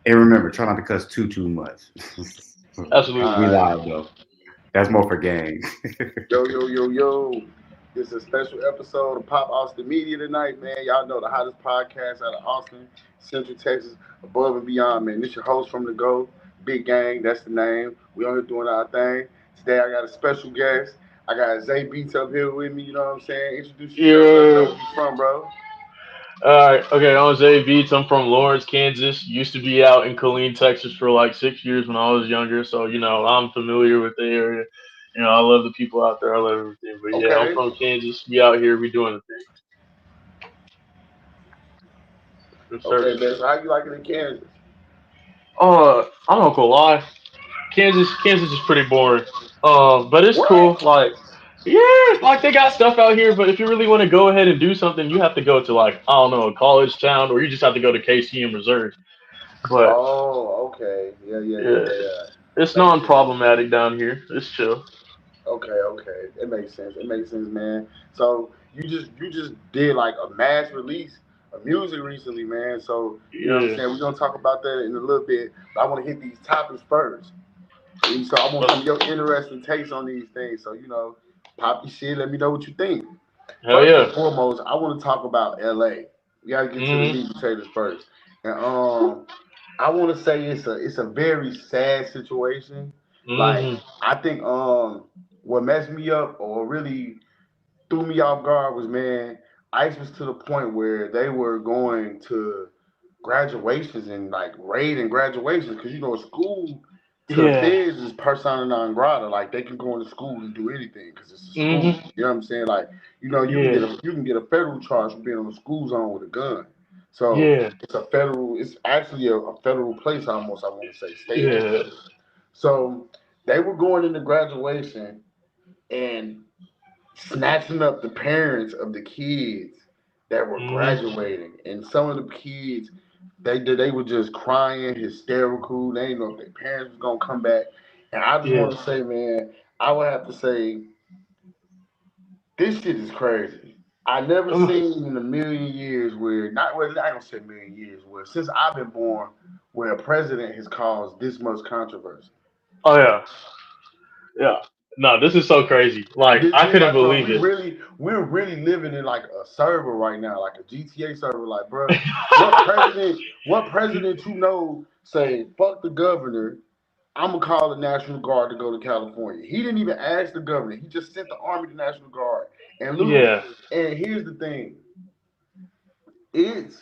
And remember, try not to cuss too much. Absolutely. We Alright. live though. That's more for gang. Yo, yo, yo, yo. This is a special episode of Pop Austin Media tonight, man. Y'all know the hottest podcast out of Austin, Central Texas, above and beyond, man. This your host from the Go, Big Gang, that's the name. We on here doing our thing. Today I got a special guest. I got Zay Beats up here with me, you know what I'm saying? Introduce yourself, let me know Yeah. where you from, bro. All right. Okay. I'm Zay Beats. I'm from Lawrence, Kansas. Used to be out in Killeen, Texas for like 6 years when I was younger. So, I'm familiar with the area. I love the people out there. I love everything. But yeah, I'm Okay. from Kansas. We out here. We doing the thing. Yes, Okay, sir. man. So how you like it in Kansas? I'm not gonna lie. Kansas is pretty boring. But it's cool. What? Like, yeah, like they got stuff out here. But if you really want to go ahead and do something, you have to go to like I don't know a college town, or you just have to go to KC in Missouri. But Oh, okay. Yeah, yeah, yeah, yeah, yeah, yeah. it's Makes sense. non-problematic down here. It's chill. Okay, okay. It makes sense. It makes sense, man. So you just did like a mass release of music recently, man. So you know what I'm Yeah. saying? We're gonna talk about that in a little bit. But I wanna hit these topics first. And so I want some of your interesting takes on these things. So, pop your shit, let me know what you think. Hell First and yeah. foremost, I want to talk about LA. We gotta get to the Mhm. meat and potatoes first. And I want to say it's a very sad situation. Like Mhm. I think what messed me up or really threw me off guard was, man, ICE was to the point where they were going to graduations and like raiding graduations because school to the Yeah. feds is persona non grata. Like they can go into school and do anything because it's a school. Mhm. You know what I'm saying? Like you can get Yeah. a federal charge for being on the school zone with a gun. So Yeah. it's a federal. It's actually a federal place almost. I want to say state or Yeah. whatever. So they were going into graduation and snatching up the parents of the kids that were Mhm. graduating, and some of the kids they were just crying, hysterical. They didn't know if their parents was gonna come back, and I just Yeah. want to say, man, I would have to say this shit is crazy. I never Ugh. seen in a million years where not well, I don't say a million years where since I've been born where a president has caused this much controversy. Oh yeah. Yeah. No, this is so crazy. Like This I shit, couldn't like, bro, believe it. we're really living in like a server right now, like a GTA server. Like, bro, what president say fuck the governor? I'm gonna call the National Guard to go to California. He didn't even ask the governor. He just sent the Army, the National Guard, and literally. Yeah. And here's the thing: it's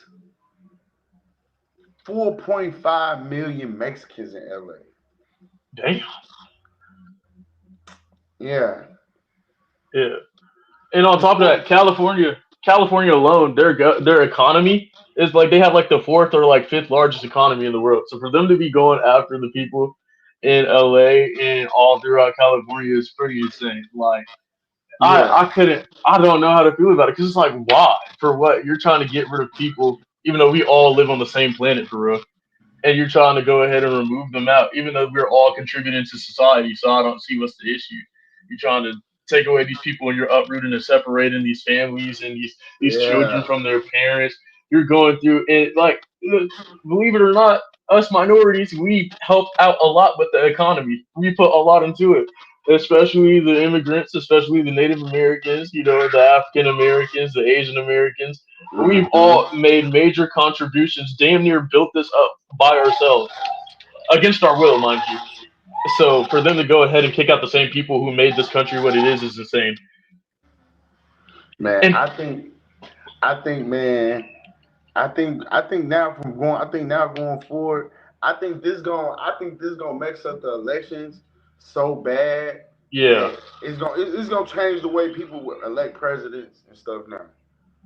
4.5 million Mexicans in LA. Damn. Yeah, Yeah. And on it's top of four. that, California alone, their economy is like they have like the fourth or like fifth largest economy in the world. So for them to be going after the people in LA and all throughout California is pretty insane. Like Yeah, I don't know how to feel about it because it's like why for what you're trying to get rid of people even though we all live on the same planet for real and you're trying to go ahead and remove them out, even though we're all contributing to society. So I don't see what's the issue. You're trying to take away these people and you're uprooting and separating these families and these children yeah, from their parents. You're going through it like believe it or not, us minorities we help out a lot with the economy. We put a lot into it. Especially the immigrants, especially the Native Americans, the African Americans, the Asian Americans. We've hmm, all made major contributions, damn near built this up by ourselves against our will, mind you. So for them to go ahead and kick out the same people who made this country what it is insane. man. And Man, I think now from going, I think now going forward, I think this gonna mess up the elections so bad yeah, that it's gonna change the way people elect presidents and stuff now.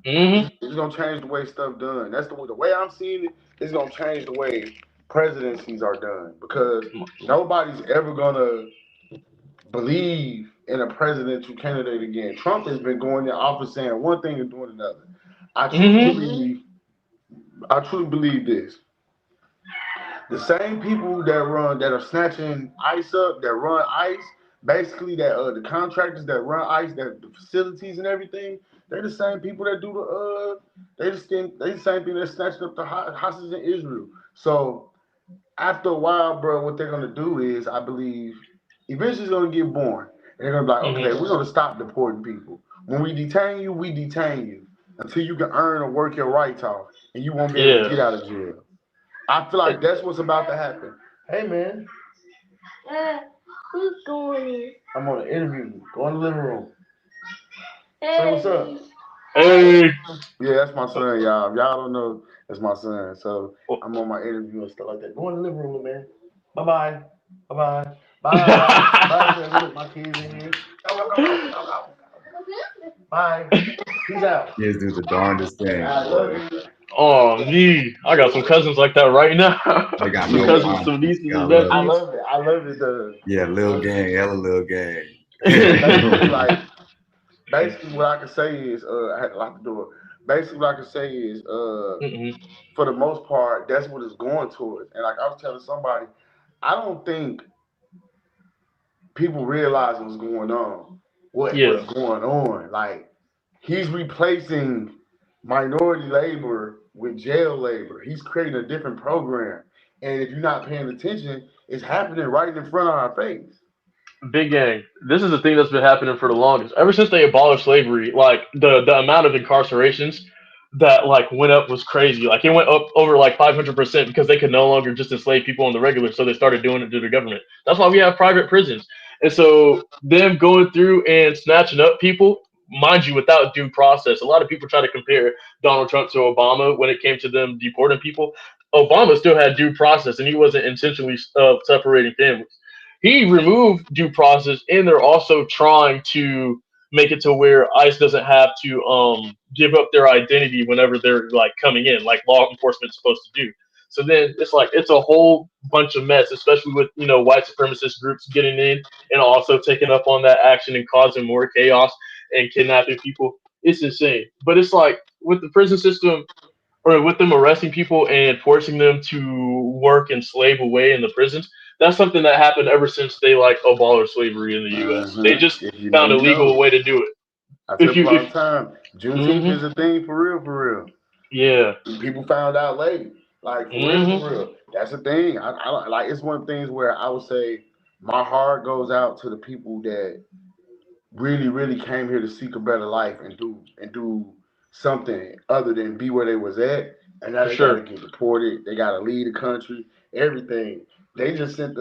hmm It's gonna change the way stuff done. That's the way I'm seeing it. It's gonna change the way presidencies are done because nobody's ever gonna believe in a presidential candidate again. Trump has been going in office saying one thing and doing another. I truly hmm believe I truly believe this. The same people that are snatching ICE up, that run ICE, basically that the contractors that run ICE, that the facilities and everything, they're the same people that do they the same thing that snatched up the hostages in Israel. So after a while, bro, what they're gonna do is, I believe, eventually it's gonna get born. And they're gonna be like, okay, we're gonna stop deporting people. When we detain you until you can earn or work your rights off, and you won't be able to Yeah. get out of jail. I feel like that's what's about to happen. Hey, man, Who's going? I'm on an interview. Go in the living room. Say what's up. Hey. Yeah, that's my son, y'all. If y'all don't know, that's my son. So I'm on my interview and stuff like that. Go in the living room, man. Bye bye. Bye bye. Bye. Bye. Look, my kids in here. Go. Bye. Peace out. Kids do the darndest things, I love boy. you. Oh, me. I got some cousins like that right now. They got Some no cousins, some conscience. nieces and Gotta love I it. nephews. love it. I love it. Yeah, little gang, hella little gang. Basically, like, basically, what I can say is, I had to lock the door. Basically, what I can say is, Mhm. for the most part, that's what it's going towards. And like I was telling somebody, I don't think people realize what's going on, Yeah, what's going on. Like he's replacing minority labor with jail labor. He's creating a different program, and if you're not paying attention, it's happening right in front of our face. big gang. This is the thing that's been happening for the longest. Ever since they abolished slavery, like the amount of incarcerations that like went up was crazy. Like it went up over like 500% because they could no longer just enslave people on the regular, so they started doing it to the government. That's why we have private prisons. And so them going through and snatching up people, mind you, without due process. A lot of people try to compare Donald Trump to Obama when it came to them deporting people. Obama still had due process, and he wasn't intentionally separating families. He removed due process, and they're also trying to make it to where ICE doesn't have to give up their identity whenever they're like coming in, like law enforcement is supposed to do. So then it's like it's a whole bunch of mess, especially with white supremacist groups getting in and also taking up on that action and causing more chaos and kidnapping people. It's insane. But it's like with the prison system or with them arresting people and forcing them to work and slave away in the prisons, that's something that happened ever since they like abolished slavery in the U.S. They just If you know, found a you legal know. way to do it. I tell If you people all if the time, Juneteenth hmm is a thing for real, for real. yeah. People found out later. Like hmm for real. That's the thing. I like it's one of the things where I would say my heart goes out to the people that really, really came here to seek a better life and do something other than be where they was at. And now For they gotta sure. get deported. They gotta leave the country. Everything. They just sent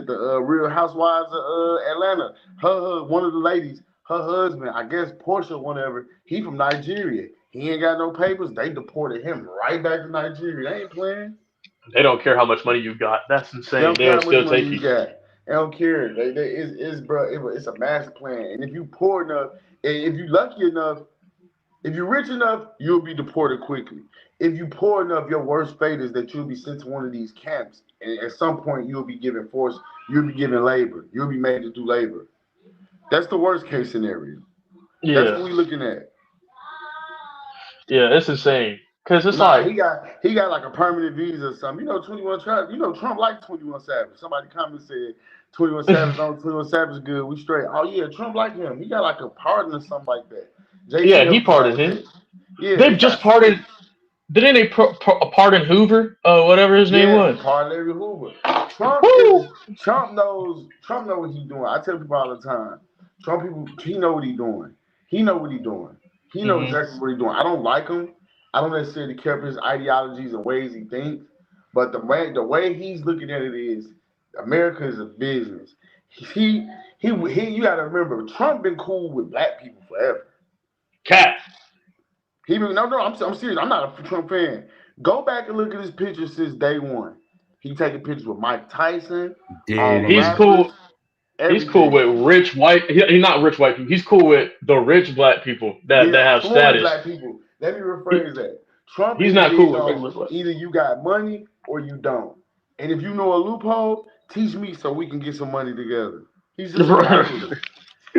the Real Housewives of Atlanta. Her one of the ladies, her husband, I guess Portia, whatever. He from Nigeria. He ain't got no papers. They deported him right back to Nigeria. They ain't playing. They don't care how much money you got. That's They insane. don't care They'll how much still money take you you. got. They don't care. It's bro. It's a master plan. And if you poor enough, and if you lucky enough, if you're rich enough, you'll be deported quickly. If you poor enough, your worst fate is that you'll be sent to one of these camps, and at some point you'll be given force. You'll be given labor. You'll be made to do labor. That's the worst case scenario. That's Yeah. what we're looking at. Yeah. It's insane. Cause it's Nah, like he got like a permanent visa or something. You know, 21 Trump. You know, Trump liked 21 Savage. Somebody comment said 21 Savage on 21 Savage good. We straight. Oh yeah, Trump like him. He got like a pardon or something like that. JT yeah, he helped him out pardoned with him. that. Yeah, They've he just got something. pardoned. Didn't they pardon Hoover? Whatever his name Yeah, was. pardon Larry Hoover. Trump is Woo. Trump knows what he's doing. I tell people all the time. Trump people he know what he's doing. He know what he's doing. He knows hmm exactly what he's doing. I don't like him. I don't necessarily care for his ideologies and ways he thinks. But the way he's looking at it is America is a business. He you gotta remember, Trump been cool with black people forever. Cat. He been no, I'm serious. I'm not a Trump fan. Go back and look at his pictures since day one. He taking pictures with Mike Tyson, all the He's Diddy. rappers, cool. He's cool everything. with rich white. He's not rich white people. He's cool with the rich black people that Yeah, have affluent status. black people. Let me He, rephrase that. Trump he's is not cool big with on regular black. either you got money or you don't. And if you know a loophole, teach me so we can get some money together. He's just a capitalist.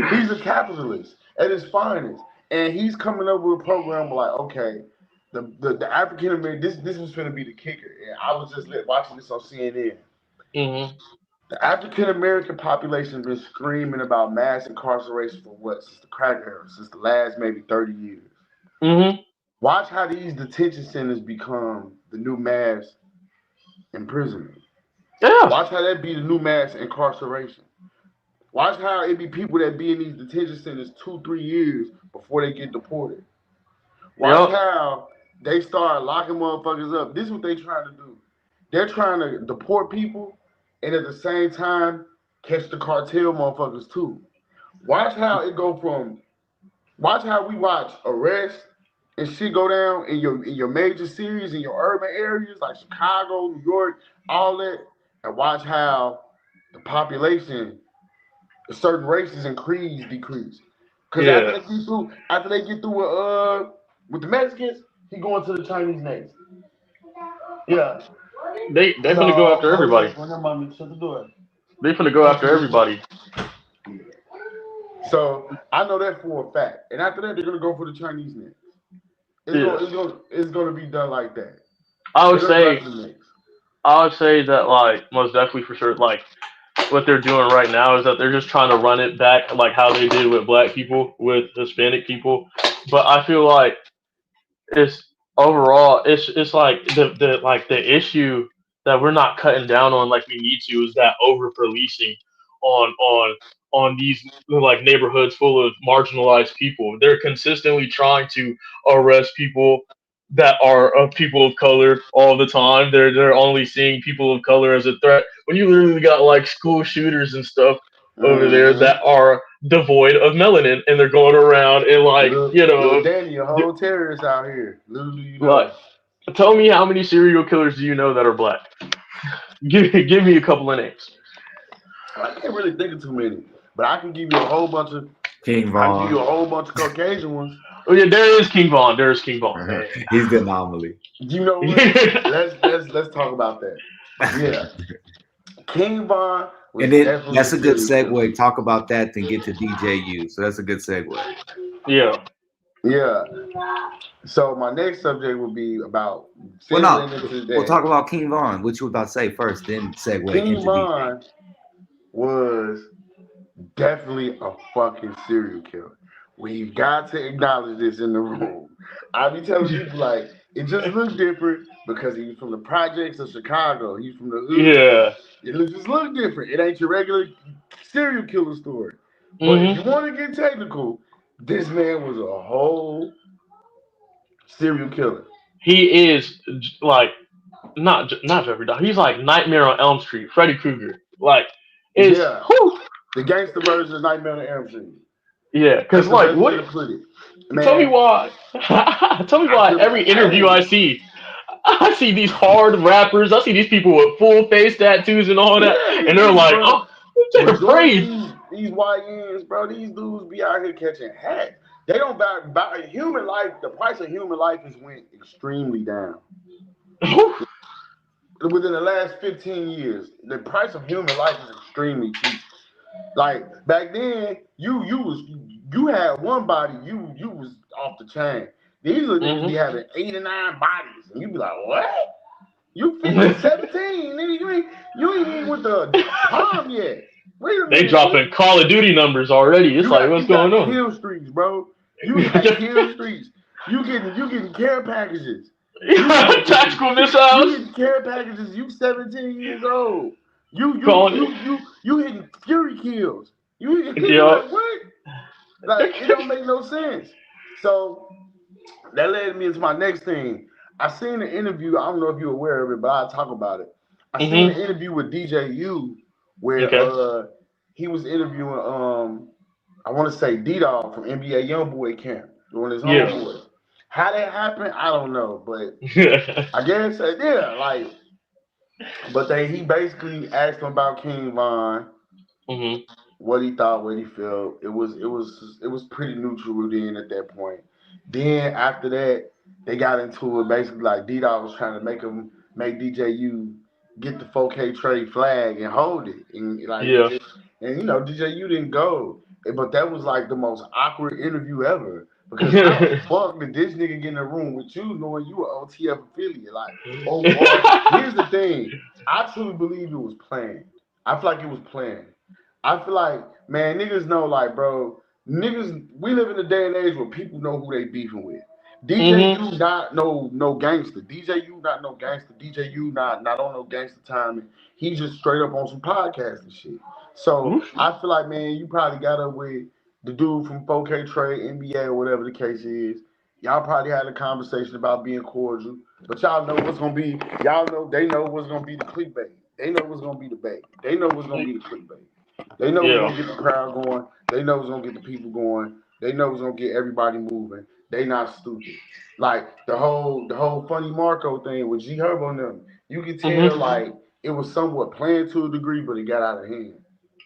He's a capitalist at his finest. And he's coming up with a program like, okay, the African American, this was going to be the kicker. And I was just watching this on CNN. hmm The African American population has been screaming about mass incarceration for what? Since the crack era, since the last maybe 30 years. hmm Watch how these detention centers become the new mass imprisonment. Yeah. Watch how that be the new mass incarceration. Watch how it be people that be in these detention centers 2-3 years before they get deported. Watch Yep. how they start locking motherfuckers up. This is what they trying to do. They're trying to deport people and at the same time catch the cartel motherfuckers too. Watch how it go from. Watch how we watch arrest and shit go down in your major cities in your urban areas like Chicago, New York, all that, and watch how the population, certain races and creeds decrease. Cause Yeah. after they get through with the Mexicans, he going to the Chinese next. Yeah. They finna go No, after hold everybody. on, never mind. Shut the door. They finna go after everybody. So I know that for a fact. And after that, they're gonna go for the Chinese next. Yeah. It's gonna be done like that. I would They're gonna go say after the next. I would say that like most definitely for sure like what they're doing right now is that they're just trying to run it back like how they did with black people, with Hispanic people. But I feel like it's overall it's like the issue that we're not cutting down on like we need to is that over policing on these like neighborhoods full of marginalized people. They're consistently trying to arrest people that are of people of color all the time. They're only seeing people of color as a threat. When you literally got like school shooters and stuff over there Mm-hmm. that are devoid of melanin and they're going around and like, you Little know, Danny, a whole terrorist out here. Little do you like, know. tell me how many serial killers do you know that are black? Give me a couple of names. I can't really think of too many, but I can give you a whole bunch of. King I can give you a Von. whole bunch of Caucasian ones. Oh yeah, there is King Von. There is King Von. Yeah. He's the anomaly. You know what? Let's talk about that. Yeah, King Von was And then definitely a that's a good serial killer. segue. Talk about that, then get to DJU. So that's a good segue. Yeah. Yeah. So my next subject would be about Well, segueing no, into we'll talk that. about King Von. What you were about to say first, then segue King into DJ. Von was definitely a fucking serial killer. We've got to acknowledge this in the room. I be telling people like it just looked different because he was from the projects of Chicago. He's from the hood. Yeah. Just look different. It ain't your regular serial killer story. But if you Mhm. want to get technical, this man was a whole serial killer. He is like not Jeffrey Dahmer. He's like Nightmare on Elm Street, Freddy Krueger. Like it's Yeah, whew, the gangster version of Nightmare on Elm Street. yeah. Cause That's the like best way what? to put it. Tell me Man, why. Tell me I why. could, Every interview hey, I see, I see these hard rappers. I see these people with full face tattoos and all that, yeah, and they're like, bro. oh, they're Majority afraid. of these YNs, bro, these dudes be out here catching hats. They don't buy human life. The price of human life has went extremely down within the last 15 years. The price of human life is extremely cheap. Like back then, you had one body, you was off the chain. These little niggas be Mhm. having 8 or 9 bodies, and you be like, what? You 17, nigga, you ain't even with the palm yet. Wait a They minute, nigga. dropping Call of Duty numbers already. It's like, what's You going got on? kill streaks, bro. You got kill streaks. You getting care packages. You getting Tactical you missiles. getting care packages. You 17 years old. Calling it. You hitting fury kills. You be Yo. like what? Like it don't make no sense. So that led me into my next thing. I seen an interview. I don't know if you're aware of it, but I'll talk about it. I seen Mhm. an interview with DJU where Okay. he was interviewing I want to say DDawg from NBA YoungBoy camp doing his Yeah. homeboy. How that happened, I don't know, but I guess yeah, like but he basically asked him about King Von, Mhm. what he thought, what he felt. It was pretty neutral then at that point. Then after that, they got into it basically like D-Dog was trying to make DJU get the 4K trade flag and hold it. And like Yeah. DJU didn't go. But that was like the most awkward interview ever. Because how the fuck did this nigga get in a room with you knowing you were OTF affiliate? Like, or here's the thing. I truly believe it was planned. I feel like it was planned. I feel like, man, niggas know, like, bro, niggas, we live in a day and age where people know who they beefing with. DJU not no gangster. DJU not no gangster. DJU not on no gangster time. He just straight up on some podcast and shit. So I feel like, man, you probably got up with the dude from 4K Trade, NBA, or whatever the case is. Y'all probably had a conversation about being cordial, but y'all know what's gonna be. Y'all know they know what's gonna be the clickbait. They know what's gonna be the bait. They know what's gonna be the clickbait. They know what's gonna get the crowd going. They know what's gonna get the people going. They know what's gonna get everybody moving. They not stupid. Like the whole funny Marco thing with G Herb on them. You can tell like it was somewhat planned to a degree, but it got out of hand.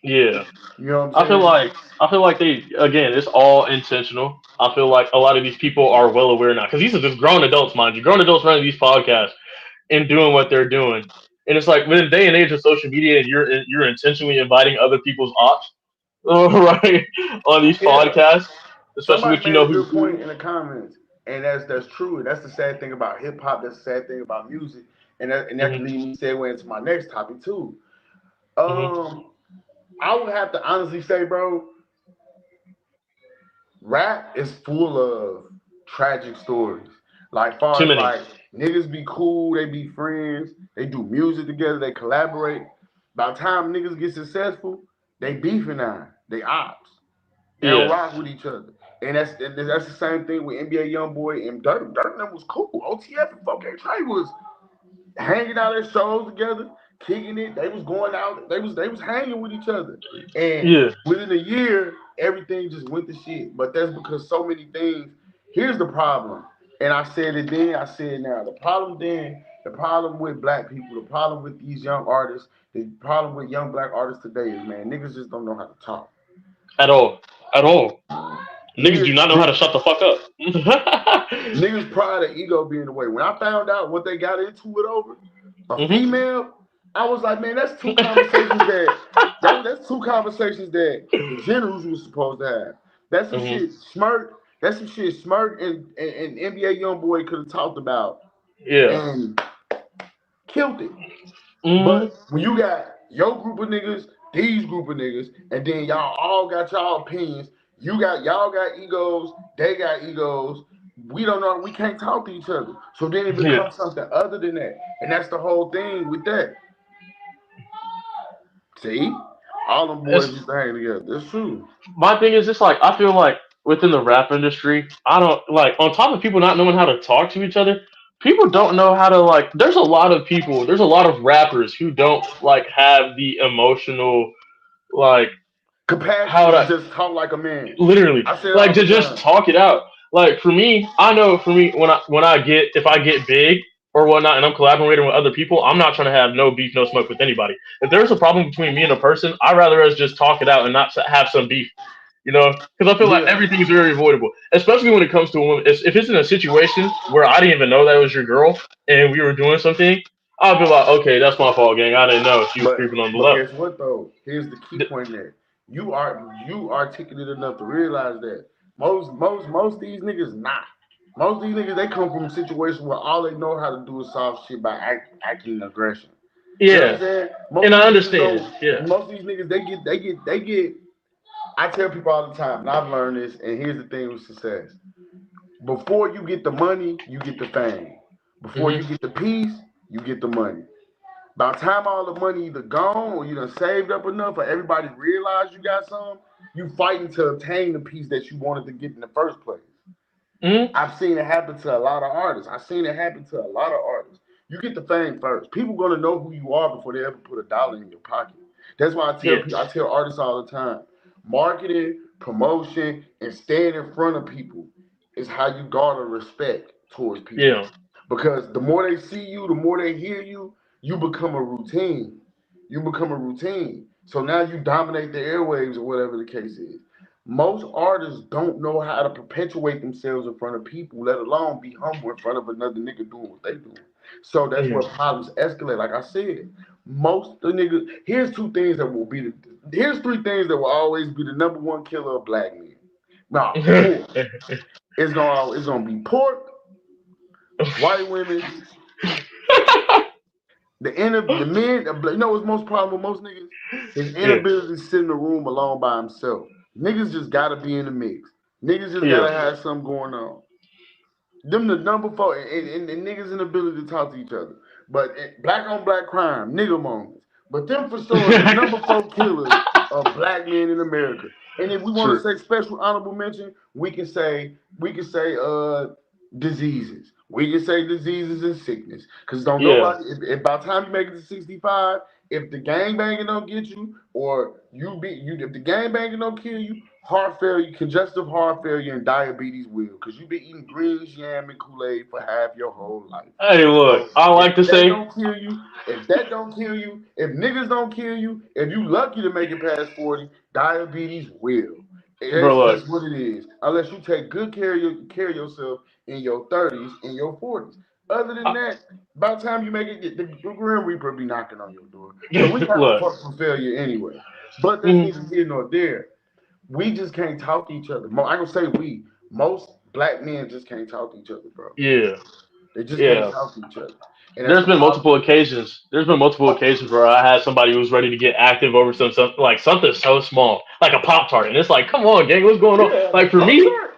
Yeah. You know what I'm I feel saying? like they again. It's all intentional. I feel like a lot of these people are well aware now because these are just grown adults, mind you, grown adults running these podcasts and doing what they're doing. And it's like, in the day and age of social media, and you're intentionally inviting other people's ops, right, on these Yeah. podcasts, especially Somebody with made a who. good point in the comments, and that's true. And that's the sad thing about hip hop. That's the sad thing about music, and that can lead me segue into my next topic too. I would have to honestly say, bro, rap is full of tragic stories. Like far Too as many. like niggas be cool, they be friends, they do music together, they collaborate. By the time niggas get successful, they beefing now. They ops. They don't rock with each other. And that's the same thing with NBA YoungBoy and Dirt. Dirt and them was cool. OTF and 4K Trey was hanging out at shows together, kicking it. They was going out. They was hanging with each other. And within a year, everything just went to shit. But that's because so many things. Here's the problem. And I said it then, I said it now. The problem with black people, the problem with these young artists, the problem with young black artists today is, man, niggas just don't know how to talk. At all. Niggas do not know how to shut the fuck up. Niggas pride and ego being the way. When I found out what they got into it over, a female, I was like, man, that's two conversations that's two conversations that the generals was supposed to have. That's some shit Smirk. That's some shit Smirk and NBA YoungBoy could have talked about. And killed it. But when you got your group of niggas, these group of niggas, and then y'all all got y'all opinions, y'all got egos, they got egos. We don't know, we can't talk to each other. So then it becomes something other than that. And that's the whole thing with that. See? All them boys used to hang together. That's true. My thing is, it's like, I feel like within the rap industry, I don't, like, on top of people not knowing how to talk to each other, people don't know how to, like, there's a lot of rappers who don't, like, have the emotional, like, capacity to just talk like a man. Literally, I said like, to just talk it out. Like, for me, I know if I get big or whatnot, and I'm collaborating with other people, I'm not trying to have no beef, no smoke with anybody. If there's a problem between me and a person, I'd rather us just talk it out and not have some beef. You know, because I feel like everything is very avoidable, especially when it comes to a woman. If it's in a situation where I didn't even know that was your girl and we were doing something, I'll be like, okay, that's my fault, gang. I didn't know she was creeping on the level. But guess what, though? Here's the key point there. You articulate enough to realize that most of these niggas not. Most of these niggas, they come from a situation where all they know how to do is solve shit by acting aggression. Yeah, you know what I'm saying? And I understand. Most of these niggas, they get. I tell people all the time, and I've learned this. And here's the thing with success: before you get the money, you get the fame. Before you get the peace, you get the money. By the time all the money either gone or you done saved up enough for everybody to realize you got some, you fighting to obtain the piece that you wanted to get in the first place. I've seen it happen to a lot of artists. You get the fame first. People gonna know who you are before they ever put a dollar in your pocket. That's why I tell artists all the time, marketing, promotion, and staying in front of people is how you garner respect towards people. Yeah. Because the more they see you, the more they hear you, you become a routine. So now you dominate the airwaves or whatever the case is. Most artists don't know how to perpetuate themselves in front of people, let alone be humble in front of another nigga doing what they doing. So that's where problems escalate. Like I said, most of the niggas. Here's three things that will always be the number one killer of black men. Nah, it's gonna be pork, white women. The men, you know what's most problem with most niggas? His inability to sit in the room alone by himself. Niggas just gotta be in the mix. Niggas just gotta have something going on. Them the number 4, and niggas inability to talk to each other. But black on black crime, nigga moments. But them for sure the number 4 killers of black men in America. And if we want to True. say special honorable mention, we can say diseases. We can say diseases and sickness. Cause don't Yeah. nobody if by the time you make it to 65, if the gang banging don't get you, or if the gang banging don't kill you, heart failure, congestive heart failure, and diabetes will. Cause you been eating greens, yam, and Kool-Aid for half your whole life. Hey, look, So I like if to that say, don't kill you, if niggas don't kill you, if you lucky to make it past 40, diabetes will. bro, It's look, just what it is. Unless you take good care of yourself in your 30s and your 40s. Other than I, that, by the time you make it, the Grim Reaper be knocking on your door. So we kind of look. fuck for failure anyway. But that's Mhm. neither here nor there. We just can't talk to each other. I gonna say we. Most black men just can't talk to each other, bro. Yeah, They just can't yeah. talk to each other, and that's There's the been problem. multiple occasions. There's been multiple occasions where I had somebody who was ready to get active over something like something so small, like a Pop Tart, and it's like, come on, gang, what's going on? Yeah, Like like for Pop me, Tart.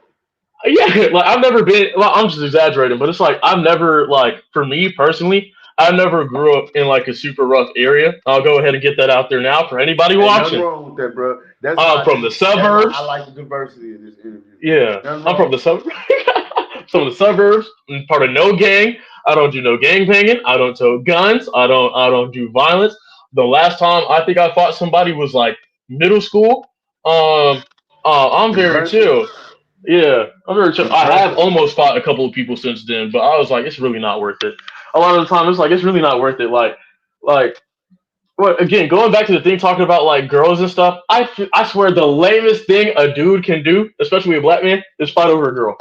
yeah, like I've never been. Well, I'm just exaggerating, but it's like I've never like for me personally, I never grew up in like a super rough area. I'll go ahead and get that out there now for anybody Ain't nothing watching. wrong with that, bro. I'm from the That's why I suburbs. like the diversity of this interview. Yeah, Nothing I'm from wrong the with that. suburbs. From the suburbs. I'm part of no gang. I don't do no gang banging. I don't tow guns. I don't do violence. The last time I think I fought somebody was like middle school. Um, I'm very Impressive. chill. Yeah, I'm very chill. I have Impressive. almost fought a couple of people since then, but I was like, it's really not worth it. A lot of the time, it's like it's really not worth it. Like well, again, going back to the thing talking about like girls and stuff, I swear the lamest thing a dude can do, especially a black man, is fight over a girl.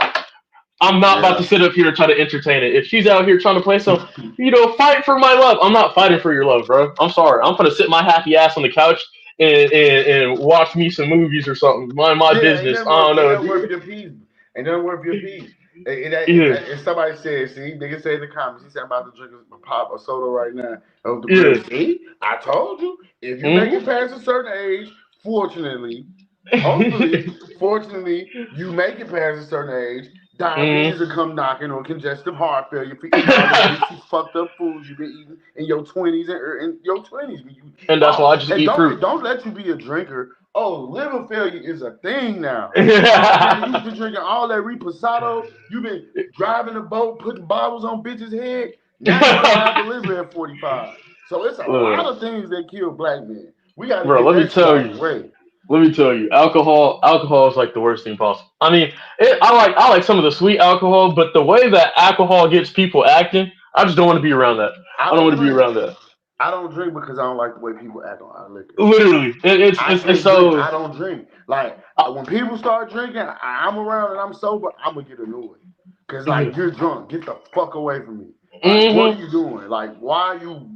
I'm not about to Yeah. sit up here and try to entertain it. If she's out here trying to play some, fight for my love. I'm not fighting for your love, bro. I'm sorry. I'm gonna sit my happy ass on the couch and watch me some movies or something. Mind my Yeah, ain't business. nothing I worth, don't ain't know. nothing worth your peace. Ain't nothing worth your peace. Yeah, And somebody said, see, nigga say in the comments, he said, I'm about to drink a pop or soda right now. Of the yeah. grill. See, I told you, if you make it Mm-hmm. past a certain age, fortunately, hopefully, fortunately, you make it past a certain age, diabetes will Mm-hmm. come knocking or congestive heart failure for eating all the greasy, fucked up food you've been eating in your 20s in your 20s. And that's why I Oh, just and eat don't fruit. and don't let you be a drinker. Oh, liver failure is a thing now. Oh man, you've been drinking all that reposado. You've been driving a boat, putting bottles on bitches' head. Now you gonna have a liver at 45. So it's a lot Look, of things that kill black men. We got to bro, get let me that shit tell out the you. way. Let me tell you, alcohol is like the worst thing possible. I mean, I like some of the sweet alcohol, but the way that alcohol gets people acting, I just don't want to be around that. I I don't don't want to be drink. around that. I don't drink because I don't like the way people act on our liquor. Literally, I it's can't drink. so. I don't drink. Like when people start drinking, I'm around and I'm sober. I'm gonna get annoyed. Cause like Yeah. you're drunk. Get the fuck away from me. Like what are Mm-hmm. you doing? Like why are you,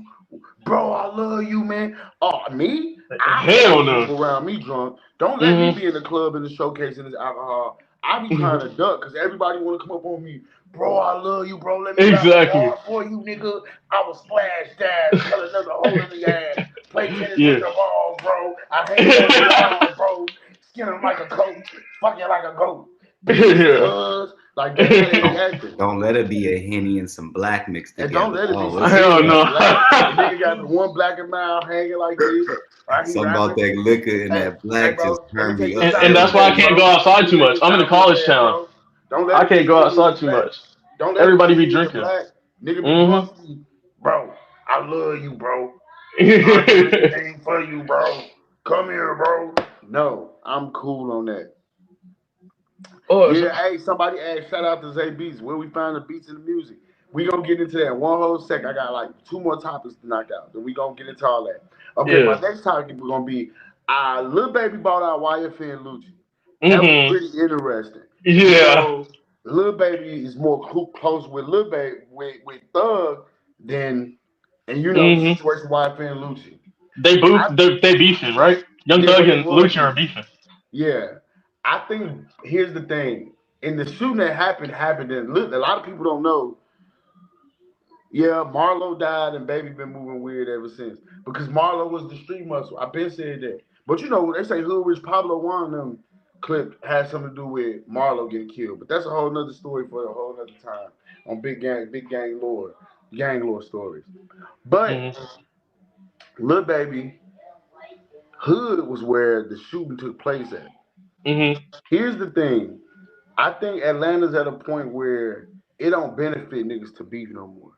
bro? I love you, man. Oh me? I hate Hell when no. people around me drunk. Don't let me Mm-hmm. be in the club in the showcase in this alcohol. I be trying to duck because everybody want to come up on me. Bro, I love you, bro. Let me rap a Exactly. bar for you, nigga. I was splash dash, cut another hole in the ass. Play tennis with Yeah. the ball, bro. I hang on your wall, bro. Skin him like a coat. Fuck you like a goat. Peace, Yeah. cuz. Like, that's how they be acting. Don't let it be a Henny and some black mixed And don't together. let it be Oh, some it's Hell Henny and no. some black. The nigga got the one black and mild hanging like this. Right, he something about rapping. that liquor and Hey, that hey, black just bro. Let me turned take me this up shot And real that's every why I fast, day. can't bro. go outside Let me too take much. this I'm in shot the real college fast, town. bro. Don't let I it be can't go Henny outside and too black. much. Don't let it be Everybody be Henny and drinking. black. Nigga be Mm-hmm. drunk. Bro, I love you, bro. I'll do anything for you, bro. Come here, bro. No, I'm cool on that. Oh, Yeah, hey, somebody asked, shout out to Zay Beats, where we find the beats and the music. We gonna get into that in one whole sec. I got like two more topics to knock out. Then we gonna get into all that. Okay, yeah. my next topic is gonna be Lil Baby bought out YFN Lucci. That was Mm-hmm. pretty interesting. You Yeah. know, Lil Baby is more close with Lil Baby with Thug than, and you know the Mm-hmm. situation YFN Lucci. They boof. I They beefing, right? Young Yeah, Thug what they and was Lucha are beefing. beefing. Yeah, I think here's the thing. In the shooting that happened, and look, a lot of people don't know. Yeah, Marlo died, and Baby been moving weird ever since because Marlo was the street muscle. I've been saying that, but you know they say Hood Rich Pablo one of them clip had something to do with Marlo getting killed, but that's a whole nother story for a whole nother time on big gang lore stories. But Mm-hmm. Lil Baby Hood was where the shooting took place at. Mm-hmm. Here's the thing. I think Atlanta's at a point where it don't benefit niggas to beef no more.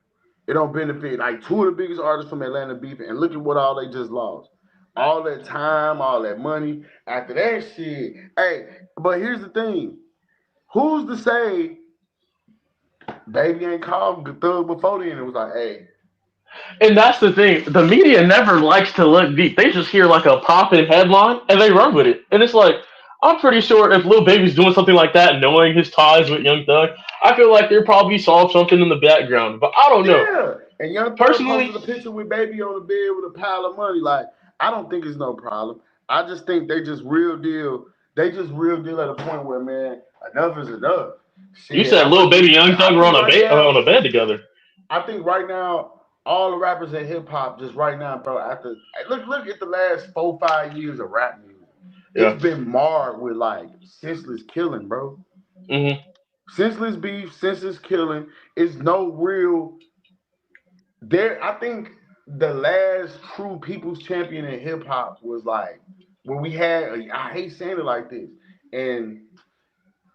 It don't benefit like two of the biggest artists from Atlanta beefing, and look at what all they just lost. All that time, all that money. After that shit, hey. But here's the thing: who's to say Baby ain't called Thug before then? It was like, hey, And that's the thing. The media never likes to look deep. They just hear like a popping headline and they run with it. And it's like, I'm pretty sure if Lil Baby's doing something like that, knowing his ties with Young Thug, I feel like they probably saw something in the background. But I don't know. yeah. And Young Thug Personally, posted a picture with Baby on the bed with a pile of money. Like, I don't think it's no problem. I just think they just real deal. They just real deal at a point where, man, enough is enough. you Shit, said Lil Baby and Young I Thug were think on a right now, on a bed together. I think right now, all the rappers in hip hop, just right now, bro. After look at the last 4-5 years of rap music, Yeah. it's been marred with like senseless killing, bro. Mm-hmm. Senseless beef, senseless killing. Is no real. There, I think the last true people's champion in hip hop was like when we had. I hate saying it like this, and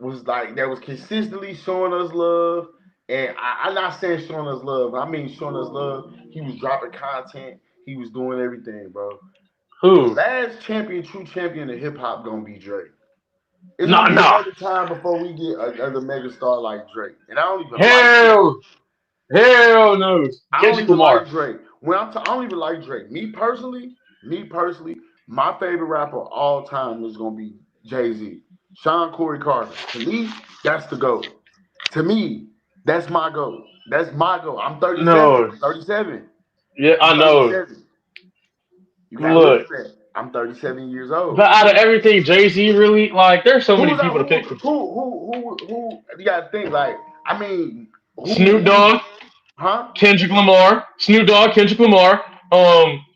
was like that was consistently showing us love. And I'm not saying showing us love. I mean showing us love. He was dropping content. He was doing everything, bro. The Who? last champion, true champion of hip hop, gonna be Drake. It's Nah, gonna be nah. another time before we get another megastar like Drake. And I don't even like Drake. Hell, hell no. I don't Kendrick even Lamar. like Drake. I don't even like Drake. Me personally, my favorite rapper of all time is gonna be Jay Z. Sean Corey Carter. To me, that's the GOAT. To me, that's my GOAT. That's my GOAT. I'm 37. No. I'm 37. Yeah, I'm I know. 37. You gotta look Look, at that. I'm 37 years old. but out of everything Jay Z really like, there's so Who many was people to pick from. who you gotta think like I mean Snoop who Dogg, huh? Kendrick Lamar, Snoop Dogg, Kendrick Lamar.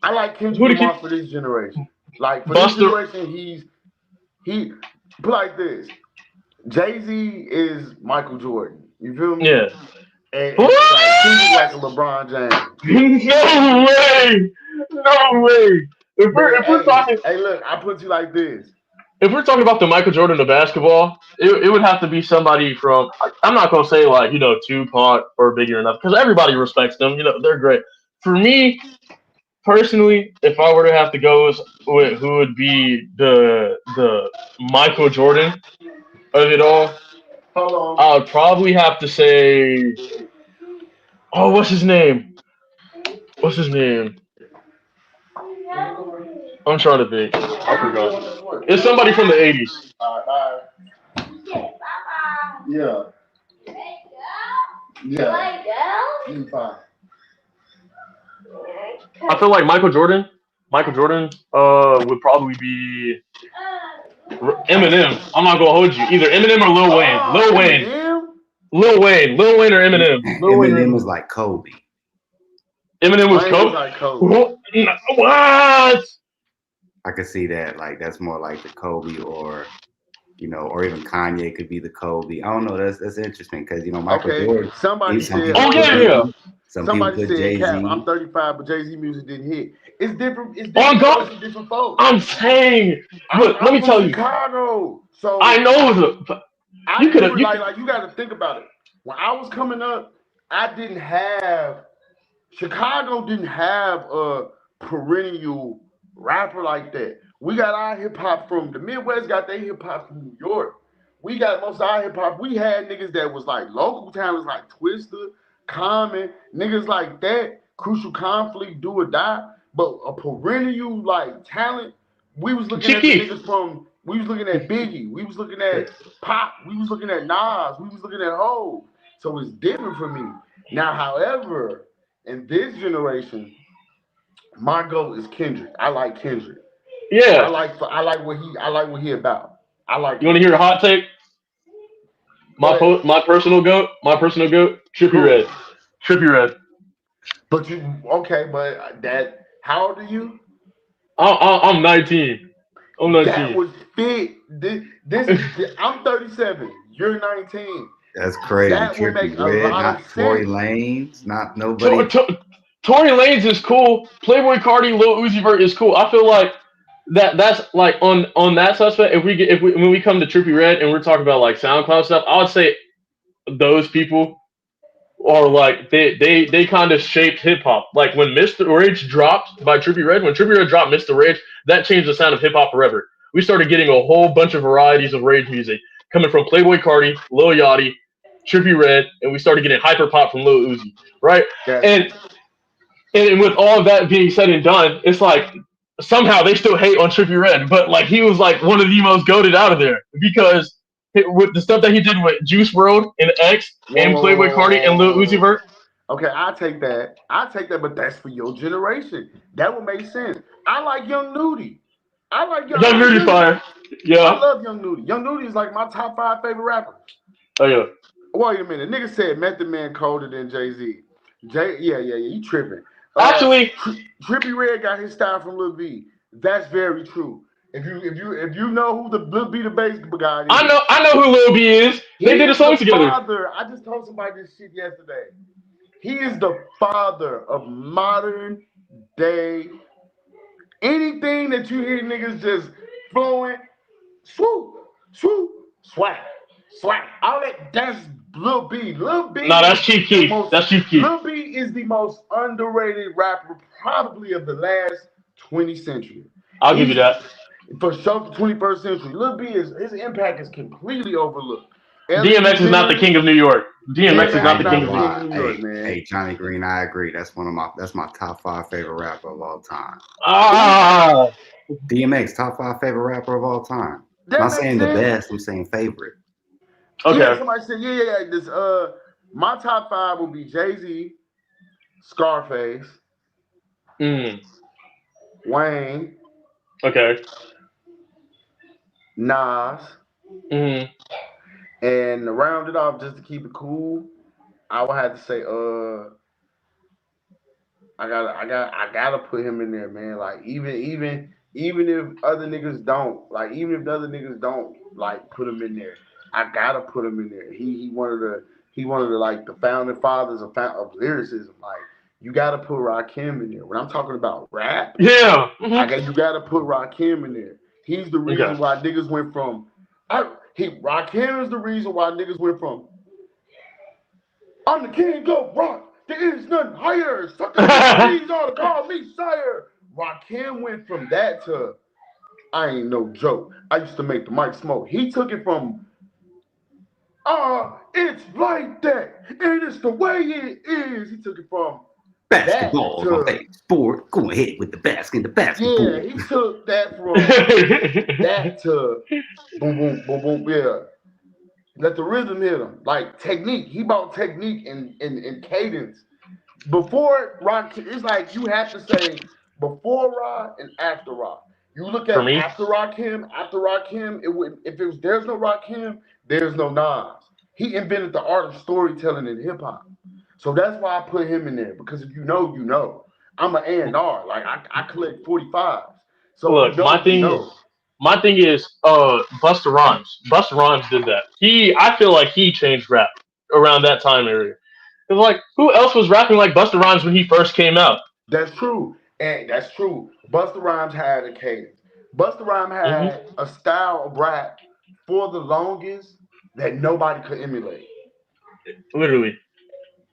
I like Kendrick Who to keep? Lamar for this generation. Like for this Buster. generation, he put like this. Jay Z is Michael Jordan. You feel me? Yeah. And like Kendrick What? like a LeBron James. No way. No way. Man, If we're talking hey, look, I put you like this. if we're talking about the Michael Jordan of basketball, it would have to be somebody from. I'm not gonna say like Tupac or Biggie or nothing because everybody respects them. They're great. For me personally, if I were to have to go with who would be the Michael Jordan of it all, Hold on. I would probably have to say, oh, what's his name? What's his name? I'm trying to think. I forgot. It's somebody from the '80s. Bye. Yeah. Yeah. You fine. I feel like Michael Jordan, would probably be Eminem. I'm not gonna hold you. Either Eminem or Lil Wayne. Oh, Eminem? Lil Wayne or Eminem. Lil Wayne or Eminem was Eminem. like Kobe. Eminem was Wayne was Kobe. like Kobe. What? I could see that. Like that's more like the Kobe, or or even Kanye could be the Kobe. I don't know. That's interesting because Michael Okay. Jordan. Somebody Some said. people Oh put yeah, yeah. Biggie. Some people Somebody put said, Jay "Cap, I'm Z. 35, but Jay Z music didn't hit." It's different. It's On different God, folks and different folks. I'm saying. Look, let I'm me from tell you. Chicago, I so know the. I You could didn't have. You could. like you got to think about it. When I was coming up, I didn't have Chicago didn't have a perennial rapper like that. We got our hip hop from the Midwest, got their hip hop from New York. We got most of our hip hop. We had niggas that was like local talents like Twister, Common, niggas like that, Crucial Conflict, Do or Die. But a perennial like talent, we was looking at the Chief. niggas from. We was looking at Biggie. We was looking at Pop. We was looking at Nas. We was looking at Hov. So it's different for me. Now, however, in this generation, my goal is Kendrick. I like Kendrick. Yeah. I like what he about. I like You want him. to hear a hot take? Go ahead. My personal goat. My personal goat. Trippy Cool. Red. Trippy Red. But you okay? But that how old are you? I'm 19. I'm That 19. would fit. This is. I'm 37. You're 19. That's crazy. That would Trippy make a Red, lot of not Tory sense. Lanez, not To- nobody. to- Tory Lanez is cool. Playboy Cardi, Lil Uzi Vert is cool. I feel like that's like on that suspect. If we when we come to Trippy Red and we're talking about like SoundCloud stuff, I would say those people are like they kind of shaped hip hop. Like when Mr. Rage dropped by Trippy Red, when Trippy Red dropped Mr. Rage, that changed the sound of hip hop forever. We started getting a whole bunch of varieties of rage music coming from Playboy Cardi, Lil Yachty, Trippy Red, and we started getting hyper pop from Lil Uzi, right? That's And and with all of that being said and done, it's like somehow they still hate on Trippy Red, but like he was like one of the most goated out of there because with the stuff that he did with Juice World and X whoa, and whoa, whoa, Playboy whoa, Cardi whoa, and Lil whoa, Uzi whoa. Vert. Okay, I take that. I take that, but that's for your generation. That would make sense. I like Young Nudie. I like Young. Young I Nudie really. Fire. I Yeah. love Young Nudie. Young Nudie is like my top 5 favorite rappers. Oh yeah. Wait a minute, nigga said Method Man colder than Jay Z. Yeah. You tripping? Actually, Trippy Red got his style from Lil B. That's very true. If you know who the Lil B the bass guy is, I know who Lil B is. he They did a is song the together. father. I just told somebody this shit yesterday. He is the father of modern day. Anything that you hear niggas just flowing, swoop, swoop, swag, swag. All that's Lil B. Lil B No, that's is Chief the Keef. most. That's Chief Keef. Lil B is the most underrated rapper probably of the last 20th century. I'll give you He's that. for sure the 21st century. Lil B is his impact is completely overlooked. Ellie DMX is not the king of New York. DMX is DMX I not is the ain't not king gonna the of New York. king lie. of New York, Hey, man. hey, Johnny Green, I agree. That's my top 5 favorite rapper of all time. Ah, DMX, top 5 favorite rapper of all time. I'm That not makes saying the sense. best, I'm saying favorite. Yeah, okay. somebody said, yeah. This my top 5 will be Jay-Z, Scarface, Mm, Wayne, okay. Nas, Mm, and to round it off just to keep it cool, I would have to say I gotta put him in there, man. Like even if other niggas don't, like even if the other niggas don't like put him in there, I gotta put him in there. He one of the like the founding fathers of lyricism. Like you gotta put Rakim in there. When I'm talking about rap, yeah. you gotta put Rakim in there. He's the Okay. reason why niggas went from Rakim is the reason why niggas went from I'm the king of rock. There is none higher. Suck a dick, please all to call me sire. Rakim went from that to I ain't no joke. I used to make the mic smoke. He took it from it's like that. And it's the way it is. He took it from that Basketball is my to favorite sport. Go ahead with the basketball. yeah, he took that from that to boom boom boom boom yeah. Let the rhythm hit him. Like technique. He brought technique and cadence. Before rock, it's like you have to say before rock and after rock. You look For at me, after rock him, it would if it was there's no rock him, there's no Nas. He invented the art of storytelling in hip hop. So that's why I put him in there because if you know, you know. I'm an A&R. Like I collect 45s. So if you look, know, you know. my thing is, Busta Rhymes. Busta Rhymes did that. I feel like he changed rap around that time area. It's like, who else was rapping like Busta Rhymes when he first came out? That's true. And that's true. Busta Rhymes had a cadence. Busta Rhymes Hmm. had a style of rap for the longest that nobody could emulate. Literally,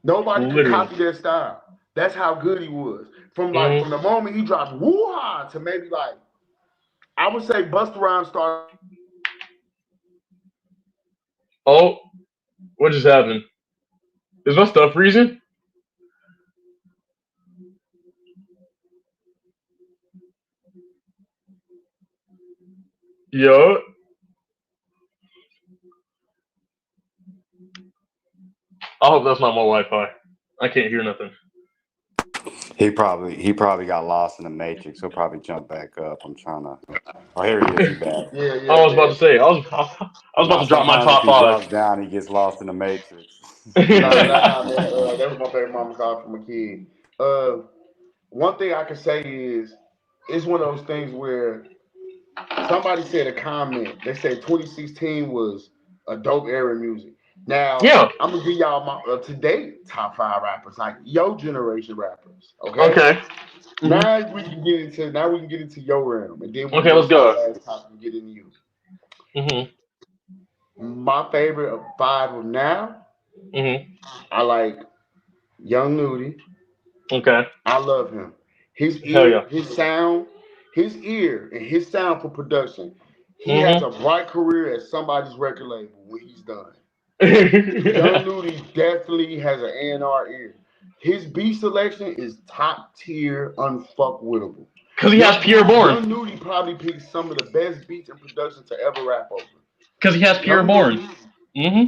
Nobody could literally. copy their style. That's how good he was. From Hmm. the moment he dropped Woo-Ha to maybe like I would say Busta Rhymes started Oh, what just happened? Is my stuff freezing? Yo, I hope that's not my Wi-Fi. I can't hear nothing. He probably got lost in the matrix. He'll probably jump back up. I'm trying to. Oh, here he is. He back. I was about yeah. to say, I was about Now to drop my sometimes if top he five. drops down, he gets lost in the matrix. Nah, man. That was my favorite mama call from a kid. One thing I can say is it's one of those things where Somebody said a comment. They said 2016 was a dope era of music. Now Yeah. I'm gonna give y'all my up to date top 5 rappers, like yo generation rappers. Okay. Okay. Hmm. Now we can get into your realm, and then we can Okay, go let's to our go. last topic and get into you. Hmm. My favorite of 5 of now, Hmm. I like Young Nudie. Okay. I love him. His Hell yeah. ear, his sound, his ear, and his sound for production. He has Hmm. a bright career at somebody's record label when he's done. Young Nudie definitely has an A&R ear. His beat selection is top tier, unfuckwittable. Because he has Pierre Bourne. Young Nudie probably picks some of the best beats and production to ever rap over. Because he has Pierre Young Bourne. Nudie, Hmm.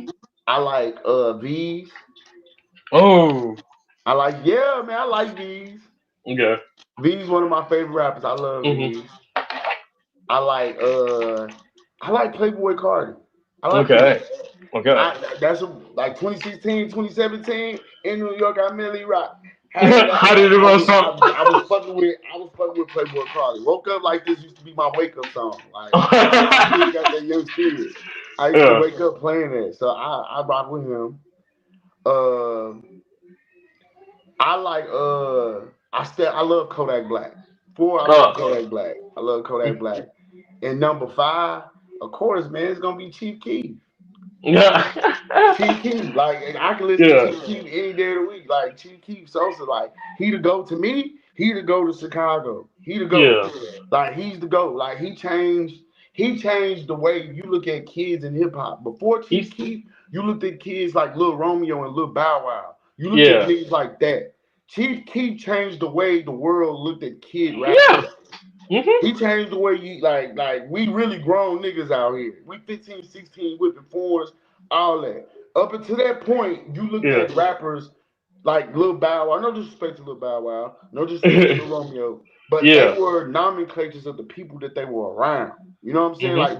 I like V's. Oh. I like I like V's. Okay. V's one of my favorite rappers. I love Hmm. V's. I like I like Playboy Cardi. I like him. Okay. Okay. That's like 2016, 2017 in New York. I Millie Rock. How did it go so? I was fucking with Playboy Cardi. Woke up like this used to be my wake up song. Like I still got that young spirit. I used to Yeah. wake up playing it, so I rock with him. Uh, I like I love Kodak Black. 4, I love Uh, Kodak Black. I love Kodak Black. And number 5, of course, man, it's gonna be Chief Keef. Chief yeah. Keef, like I can listen to Yeah. Chief Keef any day of the week. Like Chief Keef Sosa, like he to go to me, he to go to Chicago. He to go. Yeah. Like he's the go. Like he changed the way you look at kids in hip hop. Before Chief He's Keef, you looked at kids like Lil Romeo and Lil Bow Wow. You looked at yeah. niggas like that. Chief Keef changed the way the world looked at kid rappers. Yeah. Hmm. He changed the way you like we really grown niggas out here. We 15, 16 whipping fours, all that. Up until that point, you looked Yeah. at rappers like Lil Bow Wow. No disrespect to Lil Bow Wow, no disrespect to Lil Romeo, but they Yeah. were nomenclatures of the people that they were around. You know what I'm saying? Hmm. Like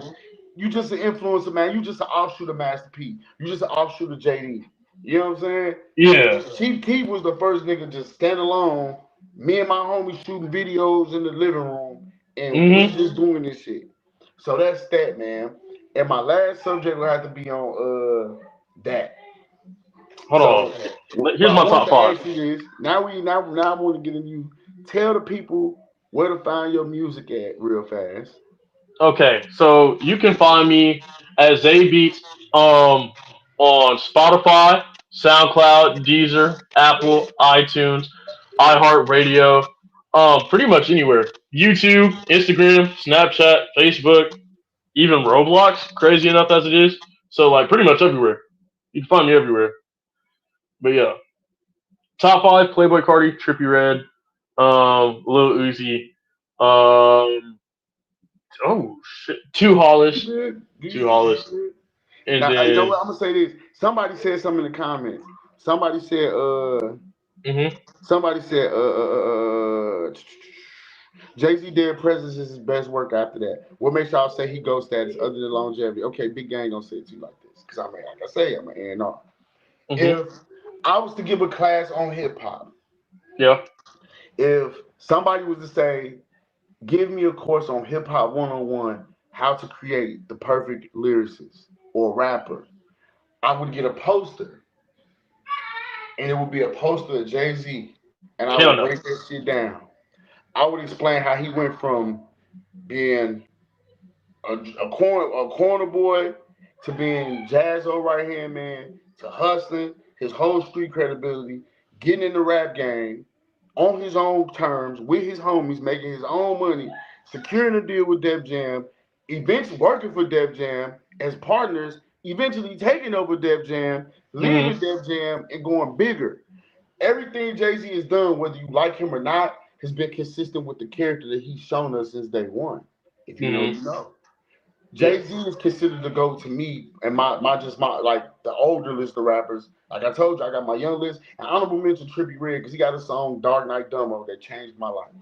you just an influencer, man. You just an offshoot of Master P. You just an offshoot of JD. You know what I'm saying? Yeah. Chief Keef was the first nigga just stand alone. Me and my homies shooting videos in the living room, and we Hmm. just doing this shit. So that's that, man. And my last subject will have to be on that. Hold So, on. but Here's I my want top to five. ask you this. Now I want to get in you. Tell the people where to find your music at real fast. Okay, so you can find me as Beats on Spotify, SoundCloud, Deezer, Apple, iTunes, iHeartRadio, pretty much anywhere. YouTube, Instagram, Snapchat, Facebook, even Roblox, crazy enough as it is. So like pretty much everywhere. You can find me everywhere. But yeah. Top five, Playboy Cardi, Trippy Red, Lil Uzi, oh shit, Two You Hollis, good? Two You Hollis, good? and Now, you know then what? I'm gonna say this. Somebody said something in the comments. Somebody said, hmm somebody said, Jay Z Dead Presence is his best work after that. What makes y'all say he goes status other than longevity? Okay, Big Gang gonna say it to you like this. Because I mean, like I say, I'm an A&R. hmm If I was to give a class on hip hop, yeah, if somebody was to say, give me a course on hip hop 101, how to create the perfect lyricist or rapper, I would get a poster, and it would be a poster of Jay Z, and I hell would no, break that shit down. I would explain how he went from being a corner boy to being Jazzo right hand man to hustling his whole street credibility, getting in the rap game on his own terms with his homies, making his own money, securing a deal with Def Jam, eventually working for Def Jam as partners, eventually taking over Def Jam, hmm leaving Def Jam and going bigger. Everything Jay Z has done, whether you like him or not, has been consistent with the character that he's shown us since day one. If you know, hmm you know. yeah, Jay Z is considered to go to me and my like the older list of rappers. Like I told you, I got my young list and honorable mention Trippie Redd because he got a song Dark Knight Dumbo that changed my life.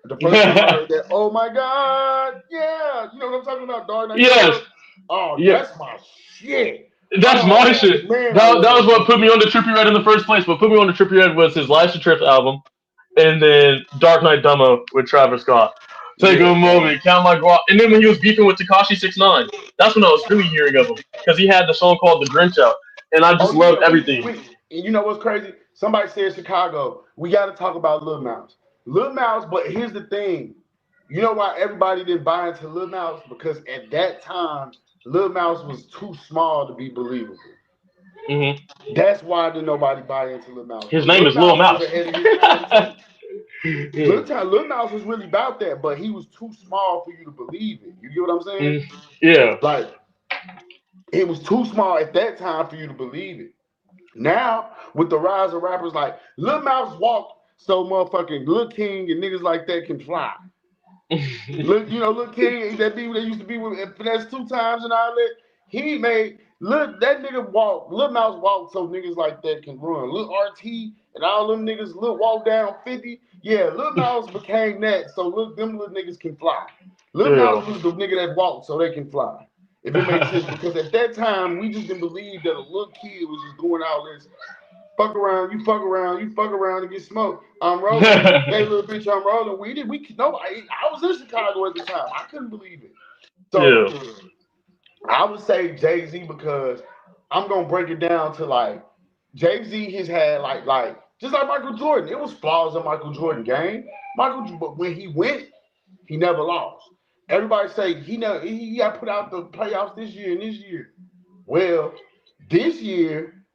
The first time I heard that, oh my God, yeah, you know what I'm talking about, Dark Knight yes, Dumbo. Oh, yeah, that's my shit. that's my Oh shit. man, I That love was that what song. put me on the Trippy Red in the first place. What put me on the Trippy Red was his Life's a Trip album, and then Dark Knight Dumbo with Travis Scott. Take a moment, count my guap. And then when he was beefing with Tekashi 6ix9ine, that's when I was really hearing of him because he had the song called "The Grinch" out, and I just loved everything. And you know what's crazy? Somebody said Chicago. We got to talk about Lil Mouse. Lil Mouse, but here's the thing. You know why everybody didn't buy into Lil Mouse? Because at that time, Lil Mouse was too small to be believable. Mm-hmm. That's why didn't nobody buy into Lil Mouse. His name is Lil Mouse. Lil Mouse was really about that, but he was too small for you to believe it. You get what I'm saying? Yeah. Like, it was too small at that time for you to believe it. Now, with the rise of rappers like Lil Mouse walked so motherfucking Lil King and niggas like that can fly. Look, you know, Lil King, that dude that used to be with Finesse 2 times and all that, he made, look, that nigga walk, Lil Mouse walked so niggas like that can run. Lil RT and all them niggas walk down 50. Yeah, Lil Mouse became that so them little niggas can fly. Lil Mouse was the nigga that walked so they can fly. If it makes sense, because at that time, we just didn't believe that a little kid was just doing all this. Fuck around, you fuck around, you fuck around and get smoked. I'm rolling. Hey, little bitch, I'm rolling. I was in Chicago at the time. I couldn't believe it. So I would say Jay-Z because I'm going to break it down to like, Jay-Z has had like just like Michael Jordan. It was flaws in Michael Jordan game. But when he went, he never lost. Everybody say he got put out the playoffs this year and this year. Well, this year,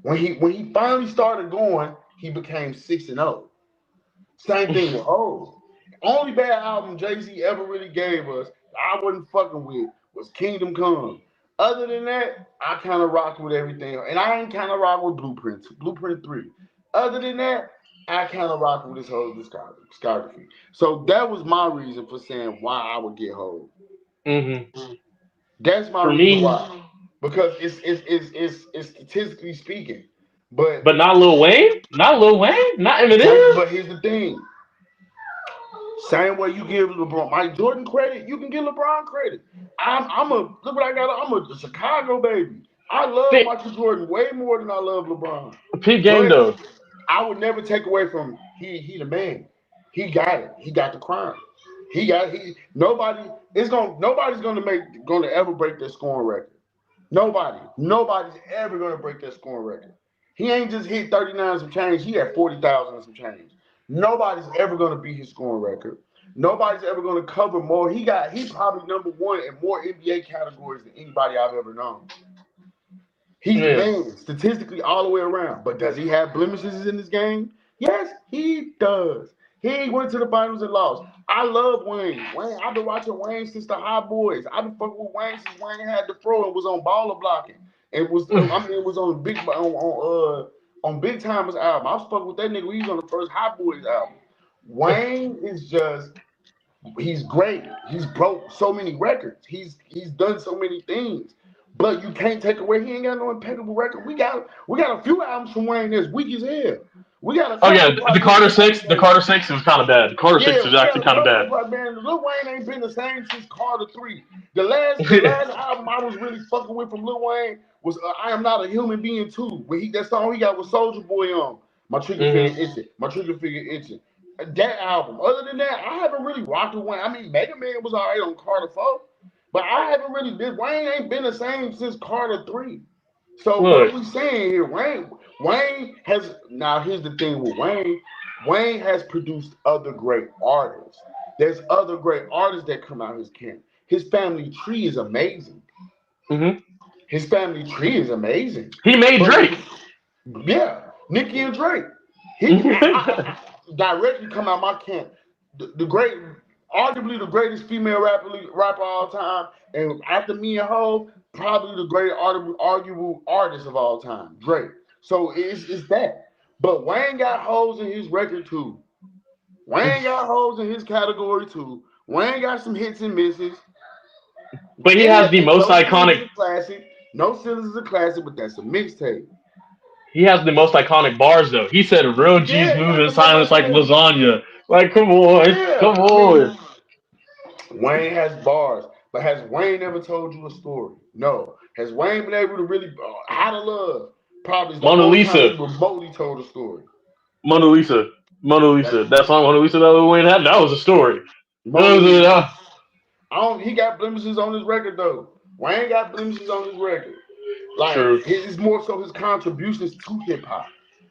when he finally started going, he became 6-0. Same thing with only bad album Jay-Z ever really gave us, I wasn't fucking with, was Kingdom Come. Other than that, I kind of rock with everything. And I ain't kind of rock with Blueprint 3. Other than that, I kind of rock with this whole discography. So that was my reason for saying why I would get Hov. Mm-hmm. That's my reason why. Because it's statistically speaking. But not Lil Wayne? Not Lil Wayne? Not Eminem? But here's the thing. Same way you give LeBron, Mike Jordan credit, you can give LeBron credit. Look what I got. I'm a Chicago baby. I love Michael Jordan way more than I love LeBron. Peak game though. I would never take away from he the man. He got it. He got the crown. Nobody's gonna ever break their scoring record. Nobody's ever gonna break their scoring record. He ain't just hit 39 some change. He had 40,000 and some change. Nobody's ever gonna beat his scoring record. Nobody's ever gonna cover more. He's probably number one in more NBA categories than anybody I've ever known. He's the man, statistically all the way around. But does he have blemishes in this game? Yes, he does. He went to the finals and lost. I love Wayne. I've been watching Wayne since the Hot Boys. I've been fucking with Wayne since Wayne had the throw and was on baller blocking. It was on Big Timers album. I was fucking with that nigga. He was on the first Hot Boys album. Wayne is he's great. He's broke so many records. He's done so many things. But you can't take away. He ain't got no impeccable record. We got a few albums from Wayne that's weak as hell. We got the Carter 6. The Carter 6 was kind of bad. The Carter 6 was actually kind of bad. Lil Wayne ain't been the same since Carter 3. The last album I was really fucking with from Lil Wayne was I Am Not a Human Being 2. That song he got with Soulja Boy on. My trigger finger itching. My trigger finger itching. That album. Other than that, I haven't really rocked with Wayne. I mean, Mega Man was all right on Carter 4. But I haven't really Wayne ain't been the same since Carter 3. So what are we saying here? Wayne has, now here's the thing with Wayne. Wayne has produced other great artists. There's other great artists that come out his camp. His family tree is amazing. Mm-hmm. His family tree is amazing. He made Drake. Yeah, Nicki and Drake. I directly come out my camp. Arguably the greatest female rapper of all time, and after me and Hov, probably the greatest arguable artist of all time, Drake. So it's that. But Wayne got holes in his record too. Wayne got holes in his category too. Wayne got some hits and misses. But he has the most iconic classic. No Steelers is a classic, but that's a mixtape. He has the most iconic bars though. He said real G's move in silence like lasagna. Like, come on. Wayne has bars, but has Wayne ever told you a story? No. Has Wayne been able to really How to Love? Probably Mona Lisa. Remotely told a story. Mona Lisa. That song Mona Lisa that Wayne had, that was a story. He got blemishes on his record though. Wayne got blemishes on his record. Like True. it's more so his contributions to hip hop.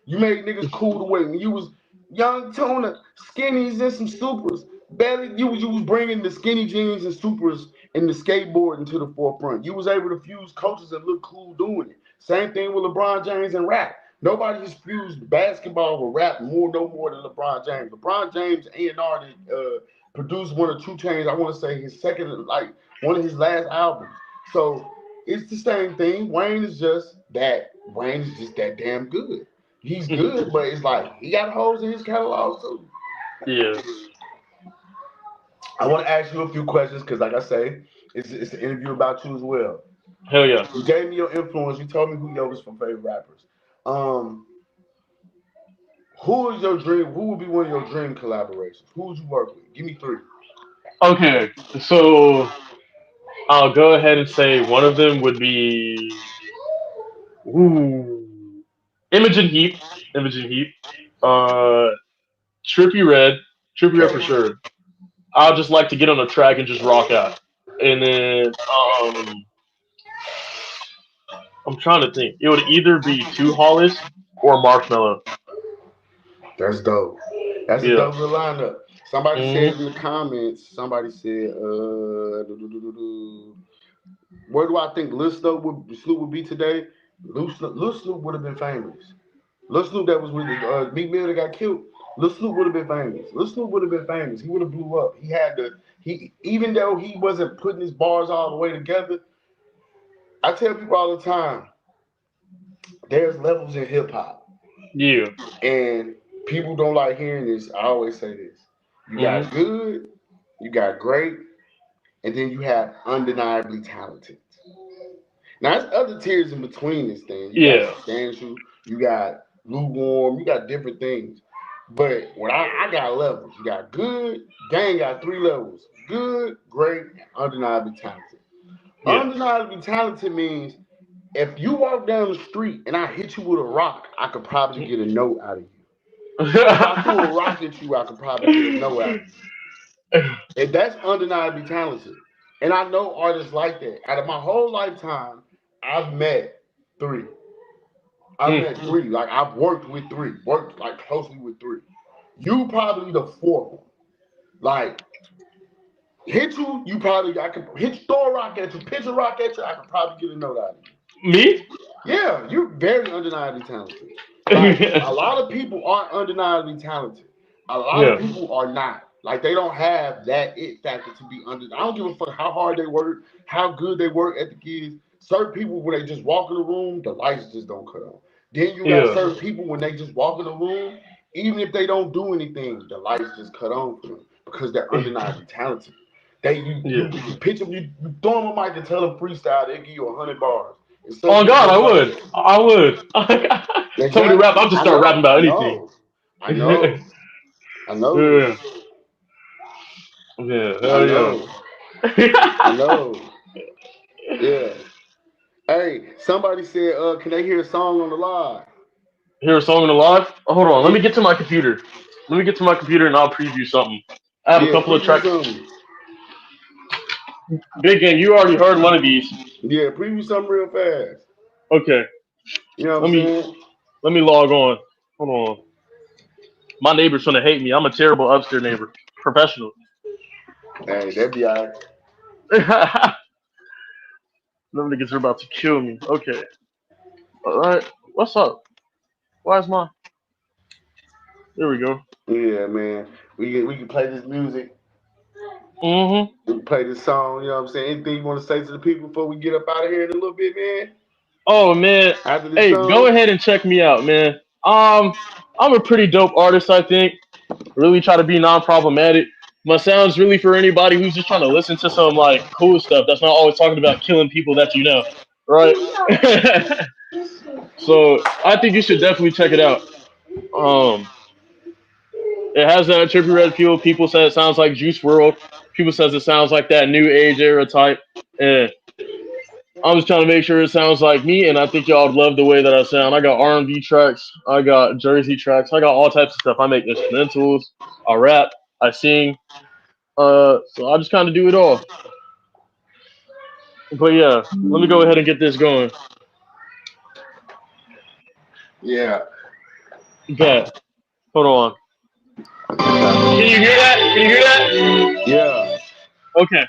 You made niggas cool the way when you was young tuna, skinnies and some supers. Better you was bringing the skinny jeans and supers and the skateboarding to the forefront. You was able to fuse cultures and look cool doing it. Same thing with LeBron James and rap. Nobody has fused basketball with rap no more than LeBron James. LeBron James A&R produced one of 2 Chainz. I want to say his second, like one of his last albums. So it's the same thing. Wayne is just that. Wayne is just that damn good. He's good, but it's like he got holes in his catalog too. Yeah. I want to ask you a few questions because, like I say, it's an interview about you as well. Hell yeah. You gave me your influence. You told me who your favorite rappers. Who is your dream? Who would be one of your dream collaborations? Who would you work with? Give me 3. Okay, so I'll go ahead and say one of them would be Imogen Heap. Imogen Heap. Trippy Red. Trippy Red for sure. I'll just like to get on a track and just rock out. And then I'm trying to think. It would either be Two Hollis or Marshmallow. That's dope. That's a dope little lineup. Somebody said in the comments, somebody said, where do I think Lil Snoop would be today? Lil Snoop would have been famous. Lil Snoop that was with Meek Mill that got killed. Lil Snoop would have been famous. Lil Snoop would have been famous. He would have blew up. Even though he wasn't putting his bars all the way together, I tell people all the time, there's levels in hip hop. Yeah. And people don't like hearing this. I always say this. You got good, you got great, and then you have undeniably talented. Now, there's other tiers in between this thing. You got substantial, you got lukewarm, you got different things. But when I got levels, you got good, gang got 3 levels. Good, great, and undeniably talented. Yeah. Undeniably talented means if you walk down the street and I hit you with a rock, I could probably get a note out of you. If I threw a rock at you, I could probably get a note out of you. And that's undeniably talented. And I know artists like that. Out of my whole lifetime, I've met 3. I've met 3. Like I've worked with 3. Worked like closely with 3. You probably the 4th one. Like hit you, I could throw a rock at you, pitch a rock at you, I could probably get a note out of you. Me? Yeah, you're very undeniably talented. Like, a lot of people aren't undeniably talented. A lot of people are not. Like they don't have that it factor to be under. I don't give a fuck how hard they work, how good they work at the gigs. Certain people when they just walk in the room, the lights just don't cut on. Then you got certain people when they just walk in the room, even if they don't do anything, the lights just cut on for them because they're undeniably talented. You pitch them, you throw them a mic and tell them freestyle, they give you 100 bars. Oh God, I would. Tell me to rap, I'll just start rapping about anything. I know. Yeah. Hell yeah. I know. Yeah. Hey, somebody said, can they hear a song on the live? Hear a song on the live? Oh, hold on, let me get to my computer. And I'll preview something. I have a couple of tracks. Big Game, you already heard one of these. Yeah, preview something real fast. Okay. You know what I'm saying? Let me log on. Hold on. My neighbor's gonna hate me. I'm a terrible upstairs neighbor. Professional. Hey, that'd be all right. Them niggas are about to kill me. Okay. Alright. What's up? Why is mine? There we go. Yeah, man. We can play this music. We can play this song, you know what I'm saying? Anything you want to say to the people before we get up out of here in a little bit, man? Oh man. Hey, go ahead and check me out, man. I'm a pretty dope artist, I think. Really try to be non-problematic. My sound's really for anybody who's just trying to listen to some like cool stuff that's not always talking about killing people that you know, right? So I think you should definitely check it out. It has that trippy red feel. People say it sounds like Juice WRLD. People says it sounds like that new age era type. And I'm just trying to make sure it sounds like me, and I think y'all would love the way that I sound. I got R&B tracks, I got Jersey tracks, I got all types of stuff. I make instrumentals, I rap, I sing. So I just kind of do it all. But yeah, let me go ahead and get this going. Yeah. Bet. Hold on. Can you hear that? Can you hear that? Yeah. Okay.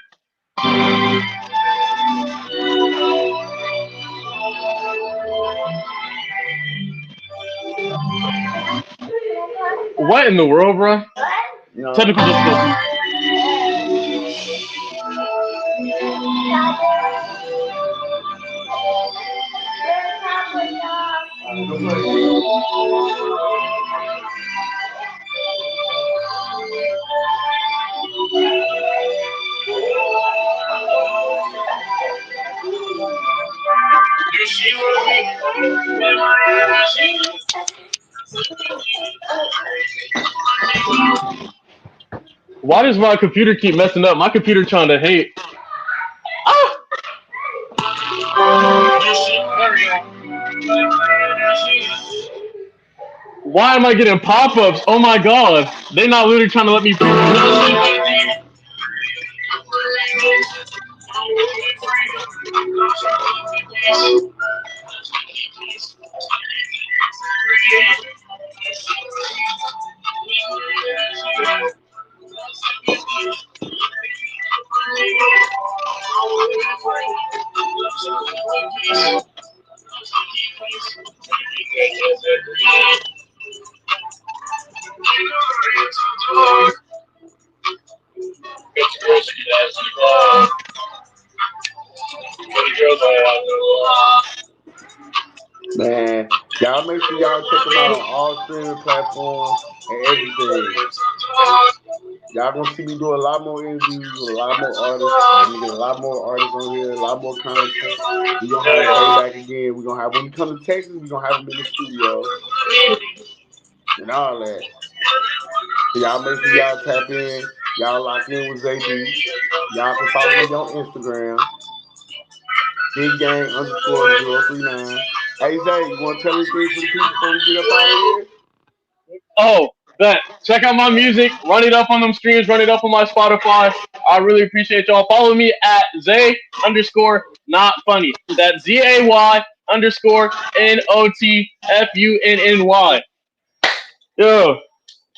What in the world, bro? You know? Technical difficulty. Go play. Why does my computer keep messing up? My computer trying to hate. Ah! Why am I getting pop-ups? Oh my god. They not literally trying to let me Man, y'all make sure y'all check them out on all streaming platforms and everything. Y'all gonna see me do a lot more interviews with a lot more artists. I'm gonna get a lot more artists on here, a lot more content. We gonna have Zay back again. We gonna have when he come to Texas, we gonna have him in the studio and all that. So y'all make sure y'all tap in. Y'all lock in with Zay B. Y'all can follow me on Instagram. BigGang_039. Hey Zay, you wanna tell anything for the people before we get up out of here? Oh, bet. Check out my music. Run it up on them streams. Run it up on my Spotify. I really appreciate y'all. Follow me at Zay_not funny. That's ZAY_NOTFUNNY. Yo.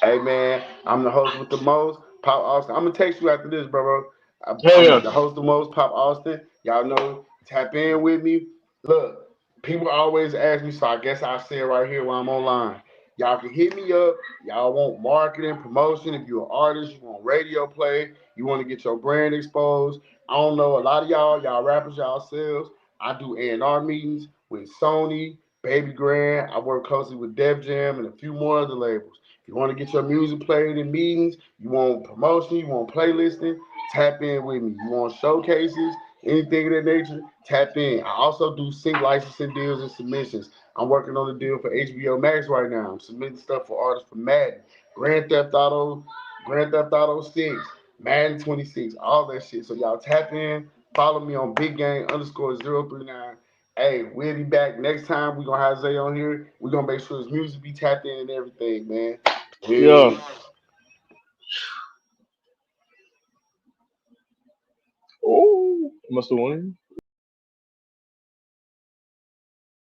Hey man, I'm the host with the most, Pop Austin. I'm gonna text you after this, bro. Hell I'm yeah. the host of the most, Pop Austin. Y'all know, tap in with me. Look, people always ask me, so I guess I'll say it right here while I'm online. Y'all can hit me up. Y'all want marketing, promotion. If you're an artist, you want radio play, you want to get your brand exposed. I don't know, a lot of y'all rappers, y'all sales. I do A&R meetings with Sony, Baby Grand. I work closely with Def Jam and a few more other labels. If you want to get your music played in meetings, you want promotion, you want playlisting, tap in with me. You want showcases, anything of that nature, tap in. I also do sync licensing deals and submissions. I'm working on a deal for HBO Max right now. I'm submitting stuff for artists for Madden, Grand Theft Auto, Grand Theft Auto 6, Madden 26, all that shit. So y'all tap in, follow me on BigGang_039. Hey, we'll be back next time. We're gonna have Zay on here. We're gonna make sure his music be tapped in and everything, man. Yo. Peace. Oh, must have won.